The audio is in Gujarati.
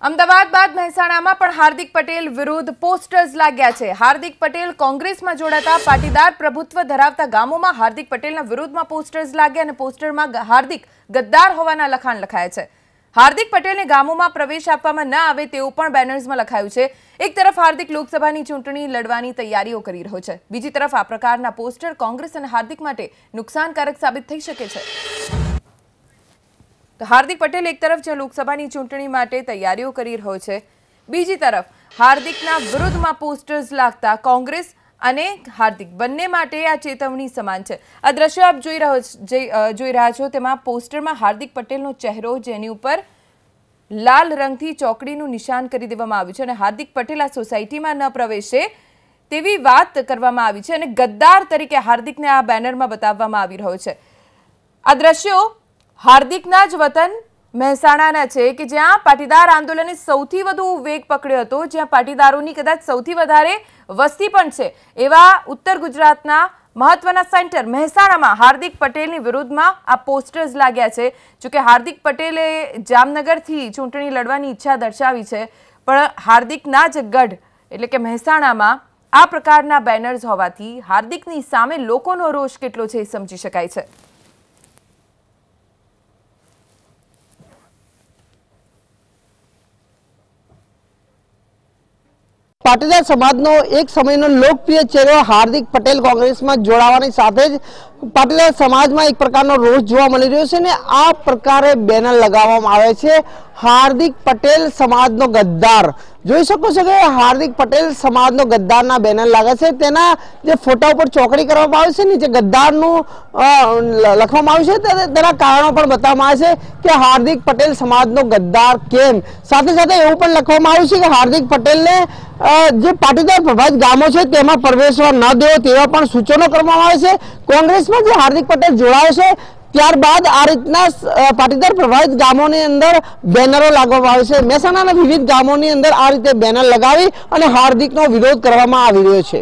અમદાવાદ બાદ મહેસાણામાં પણ હાર્દિક પટેલ વિરુદ્ધ પોસ્ટર્સ લાગ્યા છે। હાર્દિક પટેલ કોંગ્રેસમાં જોડાતા પાટીદાર પ્રભુત્વ ધરાવતા ગામોમાં હાર્દિક પટેલના વિરુદ્ધમાં પોસ્ટર્સ લાગ્યા અને પોસ્ટરમાં હાર્દિક ગદ્દાર હોવાના લખાણ લખાયા છે। હાર્દિક પટેલને ગામોમાં પ્રવેશ આપવામાં ન આવે તેવું પણ બેનર્સમાં લખાયું છે। એક તરફ હાર્દિક લોકસભાની ચૂંટણી લડવાની તૈયારીઓ કરી રહ્યો છે, બીજી તરફ આ પ્રકારના પોસ્ટર કોંગ્રેસ અને હાર્દિક માટે નુકસાનકારક સાબિત થઈ શકે છે। तो हार्दिक पटेल एक तरफ जो लोकसभा चूंटणी माटे तैयारीओ करी रह्यो छे, बीजी तरफ हार्दिकना विरुद्धमां पोस्टर्स लागता कांग्रेस अने हार्दिक बंने माटे आ चेतवणी समान छे। आ दृश्य आप जोई रह्या छो तेमां पोस्टरमां हार्दिक पटेलनो चेहरो जेनी उपर लाल रंगथी चौकड़ीनुं निशान करी देवामां आव्युं छे अने हार्दिक पटेल आ सोसायटीमां न प्रवेशे तेवी वात करवामां आवी छे अने गद्दार तरीके हार्दिकने आ बेनरमां बताववामां आवी रह्यो छे। आ दृश्यो हार्दिकना ज वतन મહેસાણાના છે કે જ્યાં પાટીદાર આંદોલને સૌથી વધુ વેગ પકડ્યો હતો, જ્યાં પાટીદારોની કદાચ સૌથી વધારે વસ્તી પણ છે, એવા ઉત્તર ગુજરાતના મહત્વના સેન્ટર મહેસાણામાં હાર્દિક પટેલની વિરુદ્ધમાં આ પોસ્ટર્સ લાગ્યા છે। જો કે હાર્દિક પટેલે જામનગરથી ચૂંટણી લડવાની ઈચ્છા દર્શાવી છે, પણ હાર્દિકના જ ગઢ એટલે કે મહેસાણામાં આ પ્રકારના બેનર્સ હોવાથી હાર્દિકની સામે લોકોનો રોષ કેટલો છે એ સમજી શકાય છે। पाटीदार समाजनो एक समयनो लोकप्रिय चेहरो हार्दिक पटेल कांग्रेस में जोड़ावानी साथे ज पाटीदार समाज में एक प्रकारनो रोष जोवा मळी रह्यो छे ने आ प्रकारे बेनर लगाववामां आवे छे हार्दिक पटेल समाजनो गद्दार। જોઈ શકો છો કે હાર્દિક પટેલ સમાજનો ગદ્દારના બેનર લાગે છે, તેના જે ફોટા ઉપર ચોકડી કરવામાં આવે છે ને જે ગદ્દારનું લખવામાં આવ્યું છે તેના કારણો પણ બતાવવામાં આવે છે કે હાર્દિક પટેલ સમાજનો ગદ્દાર કેમ। સાથે સાથે એવું પણ લખવામાં આવ્યું છે કે હાર્દિક પટેલને જે પાટીદાર પ્રભાવિત ગામો છે તેમાં પ્રવેશવા ન દેવો તેવા પણ સૂચનો કરવામાં આવે છે। કોંગ્રેસમાં જે હાર્દિક પટેલ જોડાયો છે ત્યારબાદ આ રીતના પાટીદાર પ્રભાવિત ગામોની અંદર બેનરો લાગવામાં આવે છે। મહેસાણાના વિવિધ ગામોની અંદર આ રીતે બેનર લગાવી અને હાર્દિકનો વિરોધ કરવામાં આવી રહ્યો છે।